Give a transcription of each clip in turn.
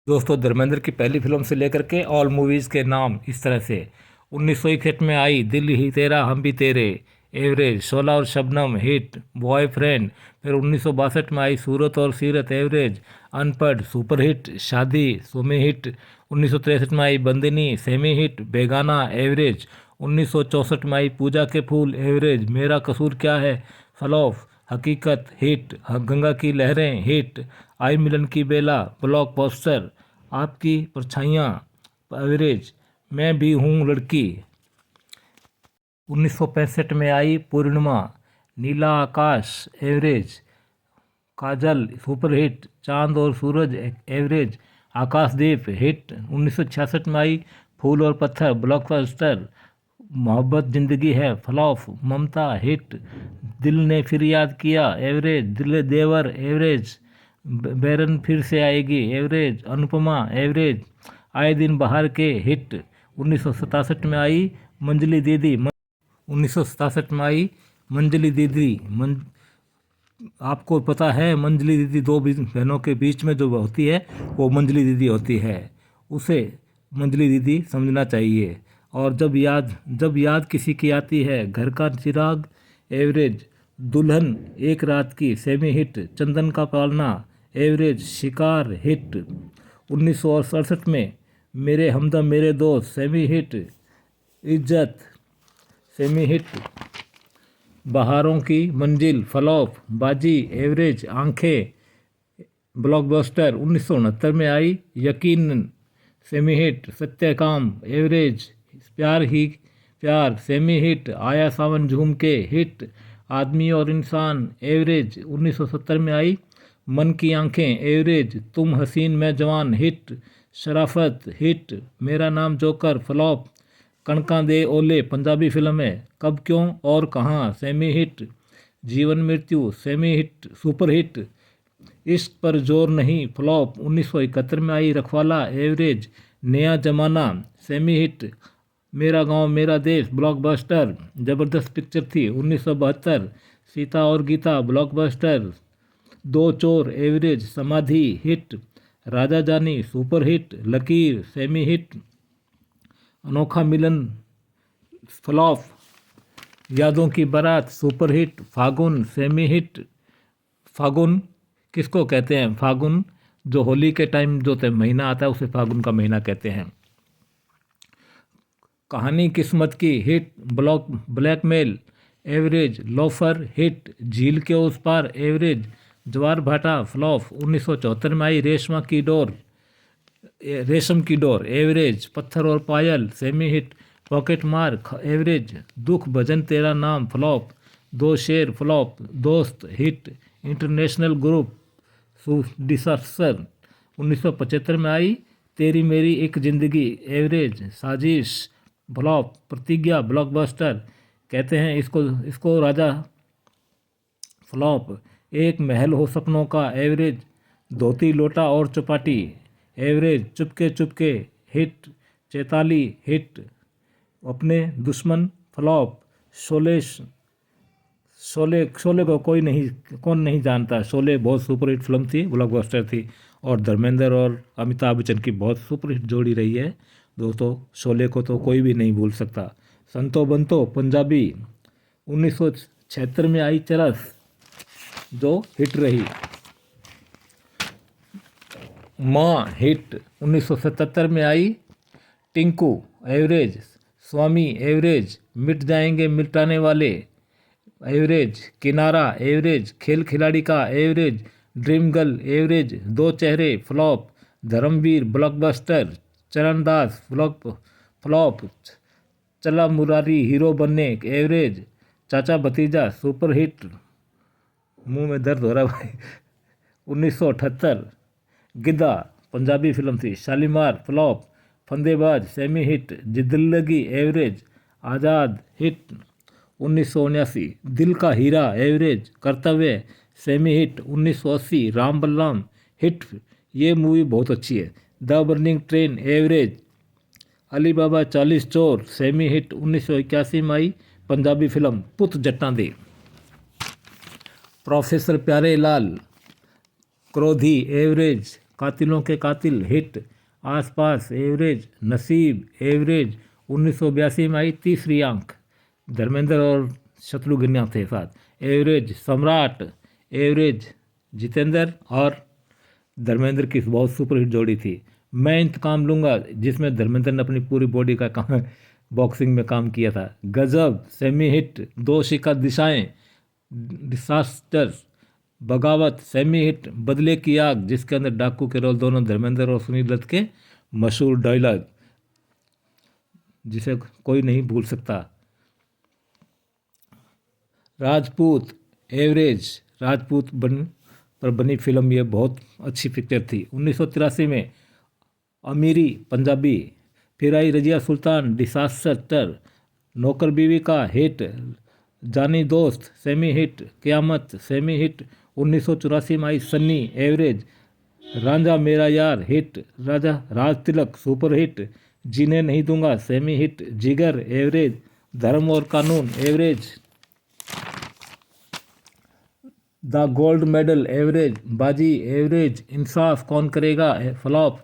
दोस्तों, धर्मेंद्र की पहली फिल्म से लेकर के ऑल मूवीज़ के नाम इस तरह से: 1961 में आई दिल ही तेरा हम भी तेरे, एवरेज। शोला और शबनम, हिट। बॉयफ्रेंड। फिर 1962 में आई सूरत और सीरत, एवरेज। अनपढ़, सुपर हिट। शादी, सेमी हिट। 1963 में आई बंदिनी, सेमी हिट। बेगाना, एवरेज। 1964 में आई पूजा के फूल, एवरेज। मेरा कसूर क्या है, फ्लॉप। हकीकत, हिट। गंगा की लहरें, हिट। आई मिलन की बेला, ब्लॉकबस्टर। आपकी परछाइयाँ, एवरेज। मैं भी हूँ लड़की। 1965 में आई पूर्णिमा, नीला आकाश, एवरेज। काजल, सुपर हिट। चांद और सूरज, एवरेज। आकाशदीप, हिट। 1966 में आई फूल और पत्थर, ब्लॉकबस्टर। मोहब्बत जिंदगी है, फ्लॉप। ममता, हिट। दिल ने फिर याद किया, एवरेज। दिल देवर, एवरेज। बैरन फिर से आएगी, एवरेज। अनुपमा, एवरेज। आए दिन बाहर के, हिट। 1967 में आई मंजली दीदी। 1967 में आई मंजली दीदी। आपको पता है मंजली दीदी दो बहनों के बीच में जो होती है वो मंजली दीदी होती है, उसे मंजली दीदी समझना चाहिए। और जब याद किसी की आती है, घर का चिराग, एवरेज। दुल्हन एक रात की, सेमी हिट। चंदन का पालना, एवरेज। शिकार, हिट। 1968 में मेरे हमदम मेरे दोस्त, सेमी हिट। इज्जत, सेमी हिट। बहारों की मंजिल, फ्लॉप। बाजी, एवरेज। आंखें, ब्लॉकबस्टर। 1969 में आई यकीनन, सेमी हिट। सत्यकाम, एवरेज। प्यार ही प्यार, सेमी हिट। आया सावन झूम के, हिट। आदमी और इंसान, एवरेज। 1970 में आई मन की आंखें, एवरेज। तुम हसीन मैं जवान, हिट। शराफत, हिट। मेरा नाम जोकर, फ्लॉप। कणका दे ओले, पंजाबी फिल्म है। कब, क्यों और कहाँ, सेमी हिट। जीवन मृत्यु, सेमी हिट। Super hit. इश्क पर जोर नहीं, फ्लॉप। 1971 में आई रखवाला, एवरेज। नया जमाना, सेमी हिट। मेरा गांव मेरा देश, ब्लॉकबस्टर। जबरदस्त पिक्चर थी। 1972 सीता और गीता, ब्लॉकबस्टर। दो चोर, एवरेज। समाधि, हिट। राजा जानी, सुपर हिट। लकीर, सेमी हिट। अनोखा मिलन, फ्लॉप। यादों की बारात, सुपर हिट। फागुन, सेमी हिट। फागुन किसको कहते हैं? फागुन जो होली के टाइम जो महीना आता है उसे फागुन का महीना कहते हैं। कहानी किस्मत की, hit. Blackmail, average. Loafer, hit. झील के उस पार, एवरेज। ज्वार भाटा, फ्लॉप। 1974 में आई रेशम की डोर, एवरेज। पत्थर और पायल, सेमी हिट। पॉकेट मार, एवरेज। दुख भजन तेरा नाम, फ्लॉप। दो शेर, फ्लॉप। दोस्त, हिट। International group, disaster. 1975 में आई तेरी मेरी एक जिंदगी, एवरेज। साजिश, फ्लॉप। प्रतिज्ञा, ब्लॉकबस्टर। कहते हैं इसको राजा, फ्लॉप। एक महल हो सपनों का, एवरेज। धोती लोटा और Chowpatty, average. Chupke Chupke, hit. Chaitali, hit. अपने दुश्मन, फ्लॉप। शोले शोले शोले को कौन नहीं जानता। शोले बहुत सुपर हिट फिल्म थी, ब्लॉकबस्टर थी। और धर्मेंद्र और अमिताभ बच्चन की बहुत सुपर हिट जोड़ी रही है दोस्तों। शोले को तो कोई भी नहीं भूल सकता। संतो बंतो, पंजाबी। 1976 में आई चरस, जो हिट रही। माँ, हिट। 1977 में आई टिंकू, एवरेज। स्वामी, एवरेज। मिट जाएंगे मिटाने वाले, एवरेज। किनारा, एवरेज। खेल खिलाड़ी का, average. Dream girl, average. Do Chehre, flop. Dharmveer, blockbuster. Charandas, flop. Chala Murari hero बनने, एवरेज। चाचा भतीजा, सुपर हिट। मुंह में दर्द हो रहा भाई। 1978 गिद्दा, पंजाबी फिल्म थी। Shalimar, flop. Fandebaaz, semi hit. Zindagi, average. Azaad, hit. 1979 Dil Ka Heera, average. Kartavya, semi hit. 1980 Ram Balram, hit. ये मूवी बहुत अच्छी है। The Burning Train, average. Ali Baba 40 Chor, semi hit. 1981 में आई पंजाबी फिल्म पुत जट्टां दे। प्रोफेसर प्यारे लाल, क्रोधी, एवरेज। कातिलों के कातिल हिट, आसपास एवरेज, नसीब एवरेज 1982 में आई तीसरी आंख, धर्मेंद्र और शत्रुघ्न थे साथ, एवरेज, सम्राट एवरेज, जितेंद्र और धर्मेंद्र की बहुत सुपरहिट जोड़ी थी, मैं इंतकाम लूँगा जिसमें धर्मेंद्र ने अपनी पूरी बॉडी का काम बॉक्सिंग में काम किया था, गजब सेमी हिट, दो शिखर दिशाएं, डिसास्टर, बगावत सेमी हिट, बदले की आग जिसके अंदर डाकू के रोल दोनों धर्मेंद्र और सुनील दत्त के मशहूर डायलॉग जिसे कोई नहीं भूल सकता, राजपूत एवरेज, राजपूत पर बनी फिल्म ये बहुत अच्छी पिक्चर थी। 1983 में अमीरी पंजाबी, फिर आई रजिया सुल्तान डिसास्टर, नौकर बीवी का हिट, जानी दोस्त सेमी हिट, क़यामत सेमी हिट, 1984 में आई सन्नी एवरेज, रांझा मेरा यार हिट, राजा राज तिलक सुपर हिट, जीने नहीं दूंगा सेमी हिट, जिगर एवरेज, धर्म और कानून average, the gold medal average, बाजी एवरेज, इंसाफ कौन करेगा फ्लॉप,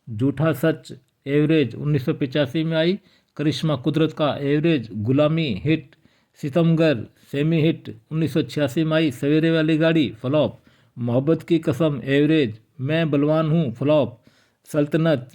झूठा सच एवरेज, 1985 में आई करिश्मा कुदरत का एवरेज, गुलामी हिट, सितमगर सेमी हिट, 1986 में आई सवेरे वाली गाड़ी फ्लॉप, मोहब्बत की कसम एवरेज, मैं बलवान हूँ फ्लॉप, सल्तनत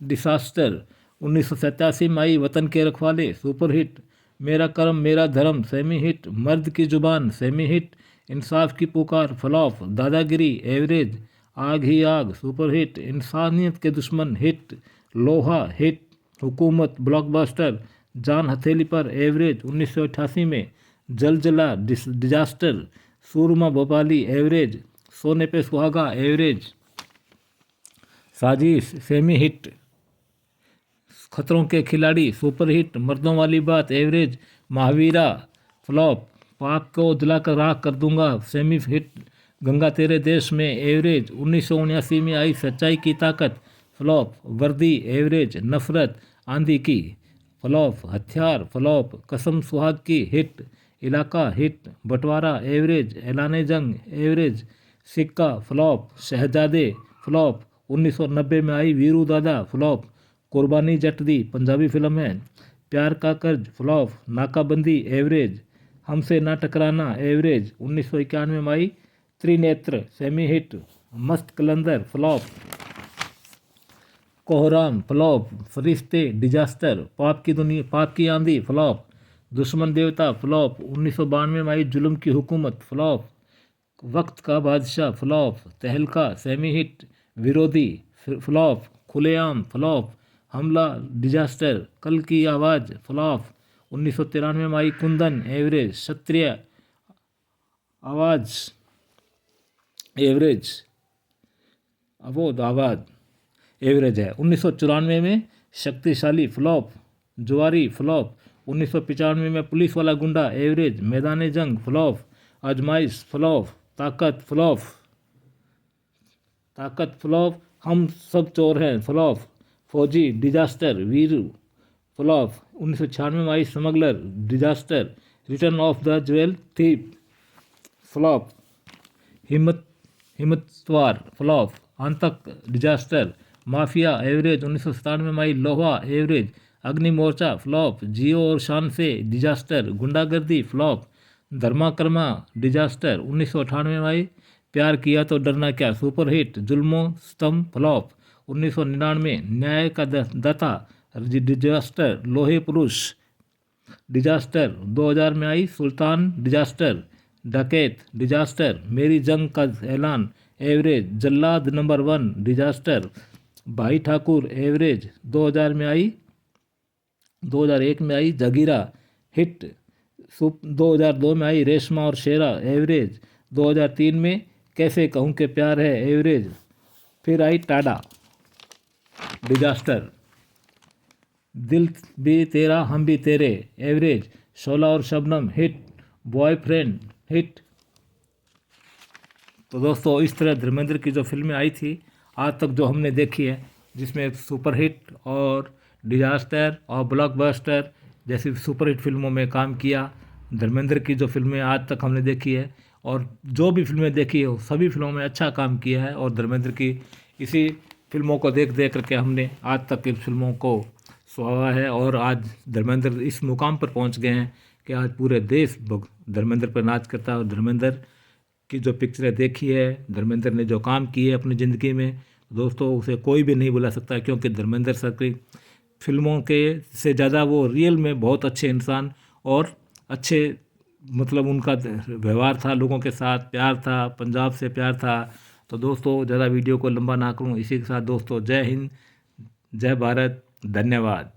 डिसास्टर, 1987 में आई वतन के रखवाले सुपर हिट, मेरा कर्म मेरा धर्म सेमी हिट, मर्द की जुबान सेमी हिट, इंसाफ की पुकार फ्लॉप, दादागिरी एवरेज, आग ही आग सुपर हिट, इंसानियत के दुश्मन हिट, लोहा हिट, हुकूमत ब्लॉकबस्टर, जान हथेली पर एवरेज, 1988 में जलजला डिजास्टर, सूरमा भोपाली एवरेज, सोने पे सुहागा एवरेज, साजिश सेमी हिट, खतरों के खिलाड़ी सुपर हिट, मर्दों वाली बात एवरेज, महावीरा फ्लॉप, पाक को जलाकर राख कर दूंगा सेमी हिट, गंगा तेरे देश में एवरेज, 1979 में आई सच्चाई की ताकत फ्लॉप, वर्दी एवरेज, नफरत आंधी की फ्लॉप, हथियार फ्लॉप, कसम सुहाग की हिट, इलाका हिट, बंटवारा एवरेज, ऐलाने जंग एवरेज, सिक्का फ्लॉप, शहजादे फ्लॉप, 1990 में आई वीरू दादा फ्लॉप, कुर्बानी जट दी पंजाबी फिल्म है, प्यार का कर्ज फ्लॉप, नाकाबंदी एवरेज, हमसे ना टकराना एवरेज, 1991 में आई त्रिनेत्र सेमी हिट, मस्त कलंदर फ्लॉप, कोहराम फ्लॉप, फरिश्ते डिजास्टर, पाप की आंधी फ्लॉप, दुश्मन देवता फ्लॉप, 1992 में आई जुल्म की हुकूमत फ्लॉप, वक्त का बादशाह फ्लॉप, तहलका सेमी हिट, विरोधी फ्लॉप, खुलेआम फ्लॉप, हमला डिजास्टर, कल की आवाज़ फ्लॉप, 1993 में आई कुंदन एवरेज, क्षत्रिय आवाज़ एवरेज, अवोध आवाज़ एवरेज है, 1994 में शक्तिशाली फ्लॉप, जुआरी फ्लॉप, 1995 में पुलिस वाला गुंडा एवरेज, मैदान जंग फ्लॉप, आजमाइश फ्लॉप, ताकत फ्लॉप, हम सब चोर हैं फ्लॉप, फौजी डिजास्टर, वीरू फ्लॉप, 1996 में आई Smuggler disaster, Return of the Jewel Thief flop, Himmatwar flop, आंतक डिजास्टर, माफिया एवरेज, 1997 में आई लोहा एवरेज, अग्नि मोर्चा फ्लॉप, जियो और शान से डिजास्टर, गुंडागर्दी फ्लॉप, धर्मा कर्मा डिजास्टर, 1998 में आई प्यार किया तो डरना क्या सुपर हिट, जुल्मो स्तंभ फ्लॉप, 1999 न्याय का दाता डिजास्टर, लोहे पुरुष डिजास्टर, 2000 में आई सुल्तान डिजास्टर, डकैत डिजास्टर, मेरी जंग का ऐलान एवरेज, जल्लाद नंबर 1 डिजास्टर, भाई ठाकुर एवरेज, 2001 में आई जगीरा हिट, 2002 में आई रेशमा और शेरा एवरेज, 2003 में कैसे कहूँ कि प्यार है एवरेज, फिर आई टाडा डिजास्टर, दिल भी तेरा हम भी तेरे एवरेज, शोला और शबनम हिट, बॉयफ्रेंड हिट। तो दोस्तों इस तरह धर्मेंद्र की जो फिल्में आई थी आज तक जो हमने देखी है, जिसमें सुपर हिट और डिजास्टर और ब्लॉकबस्टर जैसी सुपर हिट फिल्मों में काम किया, धर्मेंद्र की जो फिल्में आज तक हमने देखी है और जो भी फिल्में देखी है सभी फिल्मों में अच्छा काम किया है और धर्मेंद्र की इसी फिल्मों को देख देख करके हमने आज तक इन फिल्मों को सुहावा है और आज धर्मेंद्र इस मुकाम पर पहुंच गए हैं कि आज पूरे देश धर्मेंद्र पर नाच करता है। और धर्मेंद्र की जो पिक्चरें देखी है, धर्मेंद्र ने जो काम किए अपनी ज़िंदगी में, दोस्तों उसे कोई भी नहीं बुला सकता, क्योंकि धर्मेंद्र सर की फिल्मों के से ज़्यादा वो रियल में बहुत अच्छे इंसान और अच्छे मतलब उनका व्यवहार था लोगों के साथ, प्यार था, पंजाब से प्यार था। तो दोस्तों ज़्यादा वीडियो को लंबा ना करूं, इसी के साथ दोस्तों जय हिंद, जय भारत, धन्यवाद।